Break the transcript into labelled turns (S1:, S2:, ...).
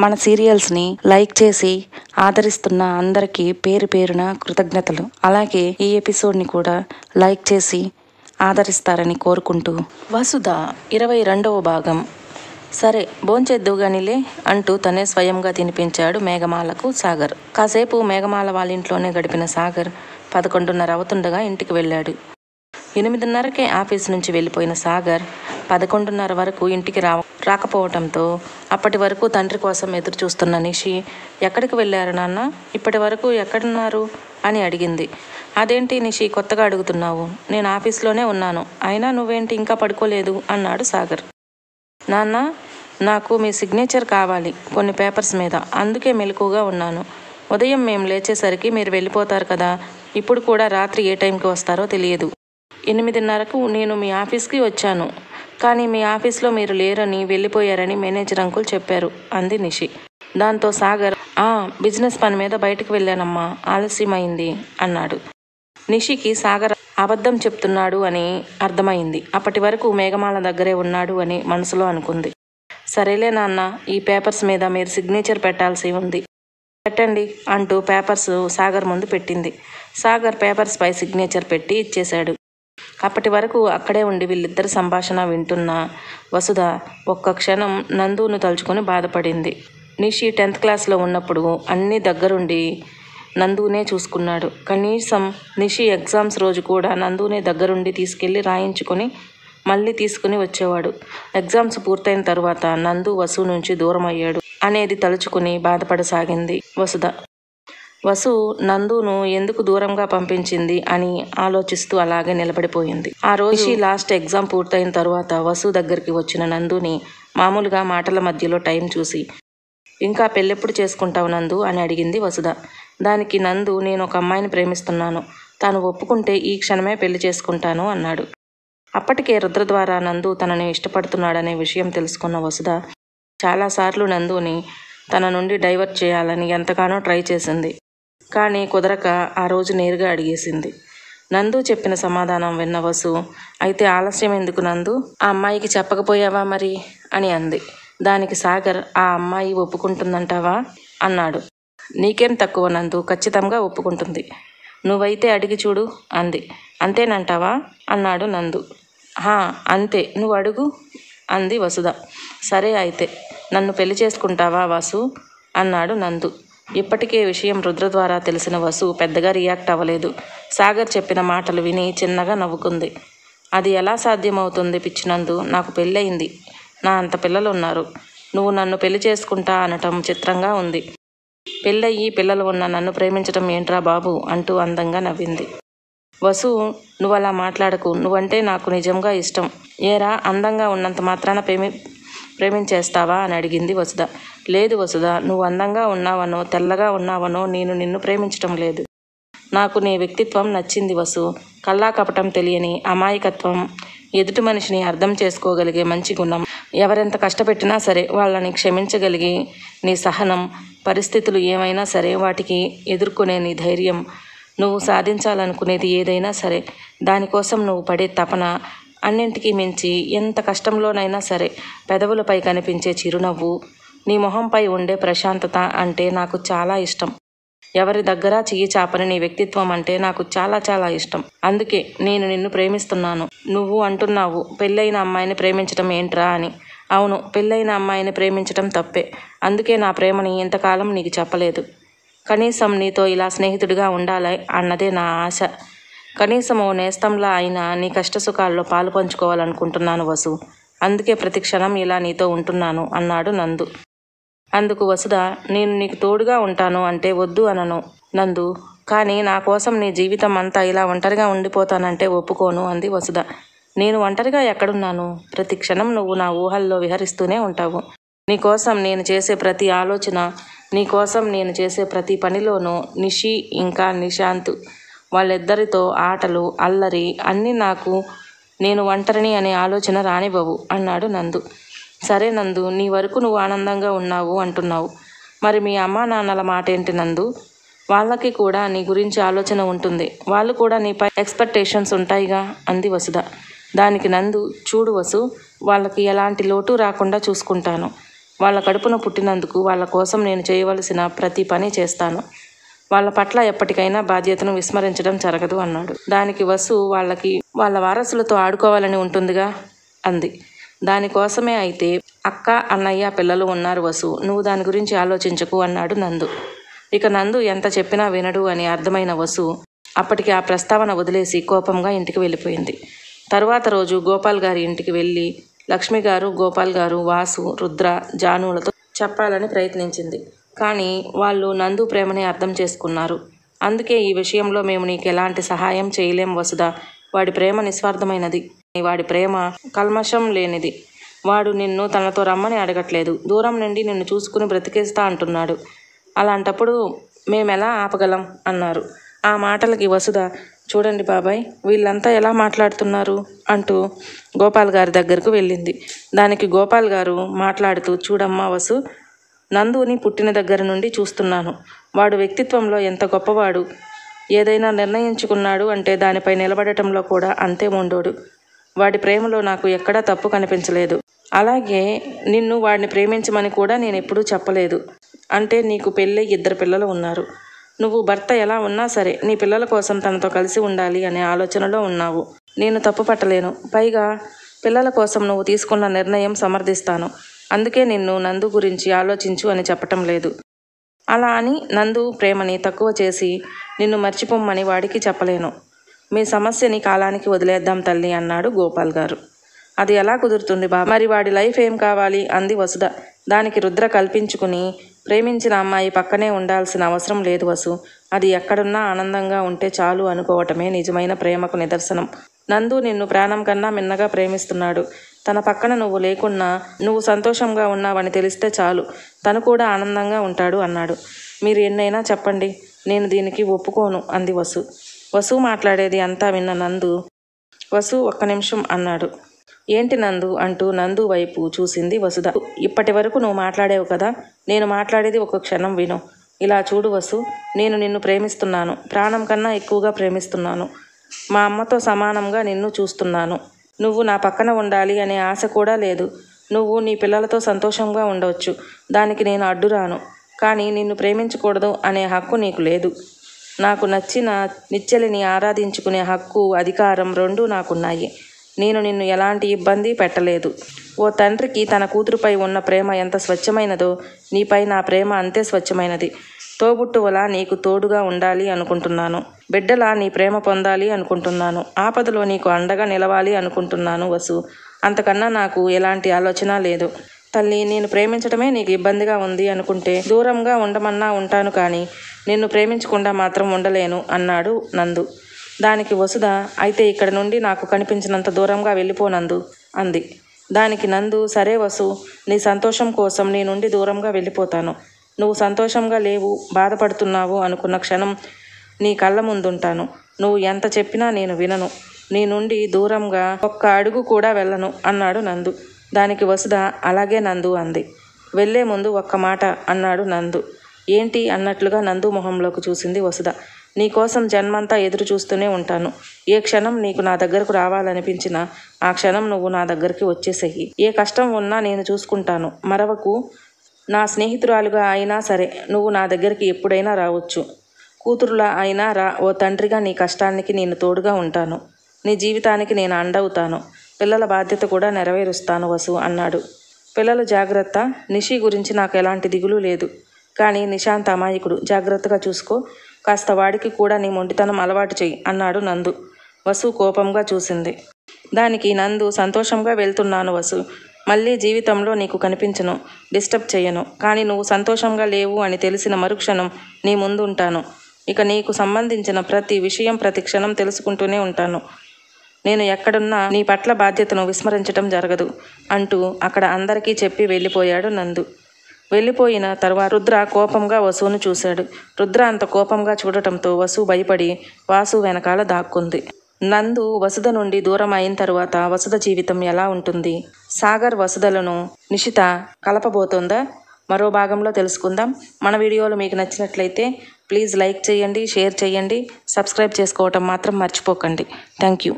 S1: మన సీరియల్స్ని లైక్ చేసి ఆదరిస్తున్న అందరికీ పేరు పేరున కృతజ్ఞతలు. అలాగే ఈ ఎపిసోడ్ని కూడా లైక్ చేసి ఆదరిస్తారని కోరుకుంటూ వసుధ 22వ భాగం. సరే భోంచేద్దువు గానిలే అంటూ తనే స్వయంగా తినిపించాడు మేఘమాలకు సాగర్. కాసేపు మేఘమాల వాళ్ళ ఇంట్లోనే గడిపిన సాగర్ 11:30 అవుతుండగా ఇంటికి వెళ్ళాడు. 8:30కే ఆఫీస్ నుంచి వెళ్ళిపోయిన సాగర్ 11:30 వరకు ఇంటికి రాకపోవటంతో అప్పటి వరకు తండ్రి కోసం ఎదురు చూస్తున్న నిషి, ఎక్కడికి వెళ్ళారు నాన్న, ఇప్పటి వరకు ఎక్కడున్నారు అని అడిగింది. అదేంటి నిషి కొత్తగా అడుగుతున్నావు? నేను ఆఫీస్లోనే ఉన్నాను, అయినా నువ్వేంటి ఇంకా పడుకోలేదు అన్నాడు సాగర్. నాన్న, నాకు మీ సిగ్నేచర్ కావాలి కొన్ని పేపర్స్ మీద, అందుకే మెలకుగా ఉన్నాను. ఉదయం మేము లేచేసరికి మీరు వెళ్ళిపోతారు కదా, ఇప్పుడు కూడా రాత్రి ఏ టైంకి వస్తారో తెలియదు. 8:30కు నేను మీ ఆఫీస్కి వచ్చాను, కానీ మీ ఆఫీస్లో మీరు లేరని వెళ్ళిపోయారని మేనేజర్ అంకుల్ చెప్పారు అంది నిషి. దాంతో సాగర్ బిజినెస్ పని మీద బయటకు వెళ్ళానమ్మా, ఆలస్యమైంది అన్నాడు. నిషికి సాగర్ అబద్ధం చెప్తున్నాడు అని అర్థమైంది. అప్పటి వరకు మేఘమాల దగ్గరే ఉన్నాడు అని మనసులో అనుకుంది. సరేలే నాన్న, ఈ పేపర్స్ మీద మీరు సిగ్నేచర్ పెట్టాల్సి ఉంది, పెట్టండి అంటూ పేపర్స్ సాగర్ ముందు పెట్టింది. సాగర్ పేపర్స్ పై సిగ్నేచర్ పెట్టి ఇచ్చేశాడు. అప్పటి వరకు అక్కడే ఉండి వీళ్ళిద్దరి సంభాషణ వింటున్న వసుధ ఒక్క క్షణం నందును తలుచుకొని బాధపడింది. నిషి 10th క్లాస్లో ఉన్నప్పుడు అన్నీ దగ్గరుండి నందునే చూసుకున్నాడు. కనీసం నిషి ఎగ్జామ్స్ రోజు కూడా నందునే దగ్గరుండి తీసుకెళ్ళి రాయించుకొని మళ్ళీ తీసుకుని వచ్చేవాడు. ఎగ్జామ్స్ పూర్తయిన తర్వాత నందు వసు నుంచి దూరం అయ్యాడు అనేది తలుచుకుని బాధపడసాగింది వసుధ. వసు నందును ఎందుకు దూరంగా పంపించింది అని ఆలోచిస్తూ అలాగే నిలబడిపోయింది. ఆ రోజు లాస్ట్ ఎగ్జామ్ పూర్తయిన తర్వాత వసు దగ్గరికి వచ్చిన నందుని మామూలుగా మాటల మధ్యలో టైం చూసి, ఇంకా పెళ్ళెప్పుడు చేసుకుంటావు నందు అని అడిగింది వసుధ. దానికి నందు, నేను ఒక అమ్మాయిని ప్రేమిస్తున్నాను, తాను ఒప్పుకుంటే ఈ క్షణమే పెళ్లి చేసుకుంటాను అన్నాడు. అప్పటికే రుద్ర ద్వారా నందు తనని ఇష్టపడుతున్నాడనే విషయం తెలుసుకున్న వసుధ చాలాసార్లు నందుని తన నుండి డైవర్ట్ చేయాలని ఎంతగానో ట్రై చేసింది. కానీ కుదరక ఆ రోజు నేరుగా అడిగేసింది. నందు చెప్పిన సమాధానం విన్న వసు, అయితే ఆలస్యం ఎందుకు నందు, ఆ అమ్మాయికి చెప్పకపోయావా మరి అని అంది. దానికి సాగర్, ఆ అమ్మాయి ఒప్పుకుంటుందంటావా అన్నాడు. నీకేం తక్కువ నందు, ఖచ్చితంగా ఒప్పుకుంటుంది, నువ్వైతే అడిగి చూడు అంది. అంతేనంటావా అన్నాడు నందు. అంతే, నువ్వు అడుగు అంది వసుధ. సరే అయితే నన్ను పెళ్లి చేసుకుంటావా వసు అన్నాడు నందు. ఇప్పటికే విషయం రుద్ర ద్వారా తెలిసిన వసు పెద్దగా రియాక్ట్ అవ్వలేదు. సాగర్ చెప్పిన మాటలు విని చిన్నగా నవ్వుకుంది. అది ఎలా సాధ్యమవుతుంది పిచ్చినందు, నాకు పెళ్ళయింది, నా అంత పిల్లలు ఉన్నారు, నువ్వు నన్ను పెళ్లి చేసుకుంటా అనటం చిత్రంగా ఉంది. పెళ్ళయ్యి పిల్లలు ఉన్న నన్ను ప్రేమించటం ఏంట్రా బాబు అంటూ అందంగా నవ్వింది. వసు, నువ్వు అలా మాట్లాడకు, నువ్వంటే నాకు నిజంగా ఇష్టం. ఏరా, అందంగా ఉన్నంత మాత్రాన ప్రేమించేస్తావా అని అడిగింది వసుధ. లేదు వసుధ, నువ్వు అందంగా ఉన్నావనో తెల్లగా ఉన్నావనో నేను నిన్ను ప్రేమించటం లేదు. నాకు నీ వ్యక్తిత్వం నచ్చింది వసు, కల్లా కపటం తెలియని అమాయకత్వం, ఎదుటి మనిషిని అర్థం చేసుకోగలిగే మంచి గుణం, ఎవరెంత కష్టపెట్టినా సరే వాళ్ళని క్షమించగలిగి నీ సహనం, పరిస్థితులు ఏమైనా సరే వాటికి ఎదుర్కొనే నీ ధైర్యం, నువ్వు సాధించాలనుకునేది ఏదైనా సరే దానికోసం నువ్వు పడే తపన, అన్నింటికీ మించి ఎంత కష్టంలోనైనా సరే పెదవులపై కనిపించే చిరునవ్వు, నీ మొహంపై ఉండే ప్రశాంతత అంటే నాకు చాలా ఇష్టం. ఎవరి దగ్గర చెయ్యి చాపని నీ వ్యక్తిత్వం అంటే నాకు చాలా చాలా ఇష్టం. అందుకే నేను నిన్ను ప్రేమిస్తున్నాను. నువ్వు అంటున్నావు పెళ్ళైన అమ్మాయిని ప్రేమించటం ఏంట్రా అని. అవును, పెళ్ళైన అమ్మాయిని ప్రేమించటం తప్పే. అందుకే నా ప్రేమని ఇంతకాలం నీకు చెప్పలేదు. కనీసం నీతో ఇలా స్నేహితుడిగా ఉండాలి అన్నదే నా ఆశ. కనీసం ఓ నేస్తంలా అయినా నీ కష్టసుఖాల్లో పాలు పంచుకోవాలనుకుంటున్నాను వసు. అందుకే ప్రతి క్షణం ఇలా నీతో ఉంటున్నాను అన్నాడు నందు. అందుకు వసుధ, నేను నీకు తోడుగా ఉంటాను అంటే వద్దు అనను నందు, కానీ నా కోసం నీ జీవితం అంతా ఇలా ఒంటరిగా ఉండిపోతానంటే ఒప్పుకోను అంది వసుధ. నేను ఒంటరిగా ఎక్కడున్నాను? ప్రతి క్షణం నువ్వు నా ఊహల్లో విహరిస్తూనే ఉంటావు. నీకోసం నేను చేసే ప్రతి ఆలోచన, నీకోసం నేను చేసే ప్రతి పనిలోనూ నిషి ఇంకా నిశాంత్ వాళ్ళిద్దరితో ఆటలు అల్లరి అన్నీ నాకు నేను ఒంటరిని అనే ఆలోచన రానివ్వవు అన్నాడు నందు. సరే నందు, నీ వరకు నువ్వు ఆనందంగా ఉన్నావు అంటున్నావు, మరి మీ అమ్మా నాన్నల మాట ఏంటి నందు? వాళ్ళకి కూడా నీ గురించి ఆలోచన ఉంటుంది, వాళ్ళు కూడా నీపై ఎక్స్పెక్టేషన్స్ ఉంటాయిగా అంది వసుధ. దానికి నందు, చూడు వసు, వాళ్ళకి ఎలాంటి లోటు రాకుండా చూసుకుంటాను. వాళ్ళ కడుపున పుట్టినందుకు వాళ్ళ కోసం నేను చేయవలసిన ప్రతి పని చేస్తాను. వాళ్ళ పట్ల ఎప్పటికైనా బాధ్యతను విస్మరించడం జరగదు అన్నాడు. దానికి వసు వాళ్ళకి వాళ్ళ వారసులతో ఆడుకోవాలని ఉంటుందిగా అంది. దానికోసమే అయితే అక్క, అన్నయ్య, పిల్లలు ఉన్నారు వసు, నువ్వు దాని గురించి ఆలోచించకు అన్నాడు నందు. ఇక నందు ఎంత చెప్పినా వినడు అని అర్థమైన వసు అప్పటికి ఆ ప్రస్తావన వదిలేసి కోపంగా ఇంటికి వెళ్ళిపోయింది. తరువాత రోజు గోపాల్ గారి ఇంటికి వెళ్ళి లక్ష్మి గారు, గోపాల్ గారు, వాసు, రుద్ర, జానులతో చెప్పాలని ప్రయత్నించింది. కానీ వాళ్ళు నందు ప్రేమని అర్థం చేసుకున్నారు. అందుకే ఈ విషయంలో మేము నీకు ఎలాంటి సహాయం చేయలేం వసుదా. వాడి ప్రేమ నిస్వార్థమైనది, వాడి ప్రేమ కల్మషం లేనిది. వాడు నిన్ను తనతో రమ్మని అడగట్లేదు, దూరం నుండి నిన్ను చూసుకుని బ్రతికేస్తా అంటున్నాడు. అలాంటప్పుడు మేమెలా ఆపగలం అన్నారు. ఆ మాటలకి వసుధ, చూడండి బాబాయ్, వీళ్ళంతా ఎలా మాట్లాడుతున్నారు అంటూ గోపాల్ గారి దగ్గరకు వెళ్ళింది. దానికి గోపాల్ గారు మాట్లాడుతూ, చూడమ్మా వసు, నందుని పుట్టిన దగ్గర నుండి చూస్తున్నాను. వాడు వ్యక్తిత్వంలో ఎంత గొప్పవాడు. ఏదైనా నిర్ణయించుకున్నాడు అంటే దానిపై నిలబడటంలో కూడా అంతే మొండోడు. వాడి ప్రేమలో నాకు ఎక్కడా తప్పు కనిపించలేదు. అలాగే నిన్ను వాడిని ప్రేమించమని కూడా నేను ఎప్పుడూ చెప్పలేదు. అంటే నీకు పెళ్ళి 2 పిల్లలు ఉన్నారు. నువ్వు భర్త ఎలా ఉన్నా సరే నీ పిల్లల కోసం తనతో కలిసి ఉండాలి అనే ఆలోచనలో ఉన్నావు. నేను తప్పు పట్టలేను. పైగా పిల్లల కోసం నువ్వు తీసుకున్న నిర్ణయం సమర్థిస్తాను. అందుకే నిన్ను నందు గురించి ఆలోచించు అని చెప్పటం లేదు. అలా అని నందు ప్రేమని తక్కువ చేసి నిన్ను మర్చిపోమ్మని వాడికి చెప్పలేను. మీ సమస్యని కాలానికి వదిలేద్దాం తల్లి అన్నాడు గోపాల్ గారు. అది ఎలా కుదురుతుంది బాబా? మరి వాడి లైఫ్ ఏం కావాలి అంది వసుధ. దానికి రుద్ర కల్పించుకుని, ప్రేమించిన అమ్మాయి పక్కనే ఉండాల్సిన అవసరం లేదు వసు. అది ఎక్కడున్నా ఆనందంగా ఉంటే చాలు అనుకోవటమే నిజమైన ప్రేమకు నిదర్శనం. నందు నిన్ను ప్రాణం కన్నా మిన్నగా ప్రేమిస్తున్నాడు. తన పక్కన నువ్వు లేకున్నా నువ్వు సంతోషంగా ఉన్నావని తెలిస్తే చాలు, తను కూడా ఆనందంగా ఉంటాడు అన్నాడు. మీరు ఎన్నైనా చెప్పండి, నేను దీనికి ఒప్పుకోను అంది వసు. వసు మాట్లాడేది అంతా విన్న నందు, వసు ఒక్క నిమిషం అన్నాడు. ఏంటి నందు అంటూ నందు వైపు చూసింది వసుధ. ఇప్పటి వరకు నువ్వు మాట్లాడేవు కదా, నేను మాట్లాడేది ఒక క్షణం విను. ఇలా చూడు వసు, నేను నిన్ను ప్రేమిస్తున్నాను, ప్రాణం కన్నా ఎక్కువగా ప్రేమిస్తున్నాను. మా అమ్మతో సమానంగా నిన్ను చూస్తున్నాను. నువ్వు నా పక్కన ఉండాలి అనే ఆశ కూడా లేదు. నువ్వు నీ పిల్లలతో సంతోషంగా ఉండవచ్చు, దానికి నేను అడ్డురాను. కానీ నిన్ను ప్రేమించకూడదు అనే హక్కు నీకు లేదు. నాకు నచ్చిన నిచ్చెలిని ఆరాధించుకునే హక్కు, అధికారం రెండూ నాకున్నాయి. నేను నిన్ను ఎలాంటి ఇబ్బంది పెట్టలేదు. ఓ తండ్రికి తన కూతురుపై ఉన్న ప్రేమ ఎంత స్వచ్ఛమైనదో నీపై నా ప్రేమ అంతే స్వచ్ఛమైనది. తోబుట్టువలా నీకు తోడుగా ఉండాలి అనుకుంటున్నాను. బిడ్డలా నీ ప్రేమ పొందాలి అనుకుంటున్నాను. ఆపదలో నీకు అండగా నిలవాలి అనుకుంటున్నాను వసు. అంతకన్నా నాకు ఎలాంటి ఆలోచన లేదు. తల్లి, నేను ప్రేమించడమే నీకు ఇబ్బందిగా ఉంది అనుకుంటే దూరంగా ఉండమన్నా ఉంటాను, కానీ నిన్ను ప్రేమించకుండా మాత్రం ఉండలేను అన్నాడు నందు. దానికి వసుధ, అయితే ఇక్కడ నుండి నాకు కనిపించినంత దూరంగా వెళ్ళిపోనందు అంది. దానికి నందు, సరే వసు, నీ సంతోషం కోసం నీ నుండి దూరంగా వెళ్ళిపోతాను. నువ్వు సంతోషంగా లేవు, బాధపడుతున్నావు అనుకున్న క్షణం నీ కళ్ళ ముందుంటాను. నువ్వు ఎంత చెప్పినా నేను వినను. నీ నుండి దూరంగా ఒక్క అడుగు కూడా వెళ్ళను అన్నాడు నందు. దానికి వసుధ, అలాగే నందు అంది. వెళ్ళే ముందు ఒక్క మాట అన్నాడు నందు. ఏంటి అన్నట్లుగా నందు మొహంలోకి చూసింది వసుధ. నీకోసం జన్మంతా ఎదురు చూస్తూనే ఉంటాను. ఏ క్షణం నీకు నా దగ్గరకు రావాలనిపించినా ఆ క్షణం నువ్వు నా దగ్గరికి వచ్చేసేయి. ఏ కష్టం ఉన్నా నేను చూసుకుంటాను. మరవకు. నా స్నేహితురాలుగా అయినా సరే నువ్వు నా దగ్గరికి ఎప్పుడైనా రావచ్చు. కూతురులా అయినా రా. ఓ తండ్రిగా నీ కష్టానికి నేను తోడుగా ఉంటాను. నీ జీవితానికి నేను అండవుతాను. పిల్లల బాధ్యత కూడా నెరవేరుస్తాను వసు అన్నాడు. పిల్లలు జాగ్రత్త. నిషి గురించి నాకు ఎలాంటి దిగులు లేదు. కానీ నిశాంత్ అమాయకుడు, జాగ్రత్తగా చూసుకో. కాస్త వాడికి కూడా నీ మొండితనం అలవాటు చెయ్యి అన్నాడు నందు. వసు కోపంగా చూసింది. దానికి నందు, సంతోషంగా వెళ్తున్నాను వసు. మళ్ళీ జీవితంలో నీకు కనిపించను, డిస్టర్బ్ చేయను. కానీ నువ్వు సంతోషంగా లేవు అని తెలిసిన మరుక్షణం నీ ముందు ఉంటాను. ఇక నీకు సంబంధించిన ప్రతి విషయం ప్రతి క్షణం తెలుసుకుంటూనే ఉంటాను. నేను ఎక్కడున్నా నీ పట్ల బాధ్యతను విస్మరించటం జరగదు అంటూ అక్కడ అందరికీ చెప్పి వెళ్ళిపోయాడు నందు. వెళ్ళిపోయిన తర్వాత రుద్ర కోపంగా వసును చూశాడు. రుద్ర అంత కోపంగా చూడటంతో వసు భయపడి వాసు వెనకాల దాక్కుంది. నందు వసుధ నుండి దూరం అయిన తరువాత వసుధ జీవితం ఎలా ఉంటుంది? సాగర్ వసుధలను నిషిత కలపబోతోందా? మరో భాగంలో తెలుసుకుందాం. మన వీడియోలు మీకు నచ్చినట్లయితే ప్లీజ్ లైక్ చేయండి, షేర్ చేయండి, సబ్స్క్రైబ్ చేసుకోవటం మాత్రం మర్చిపోకండి. Thank you.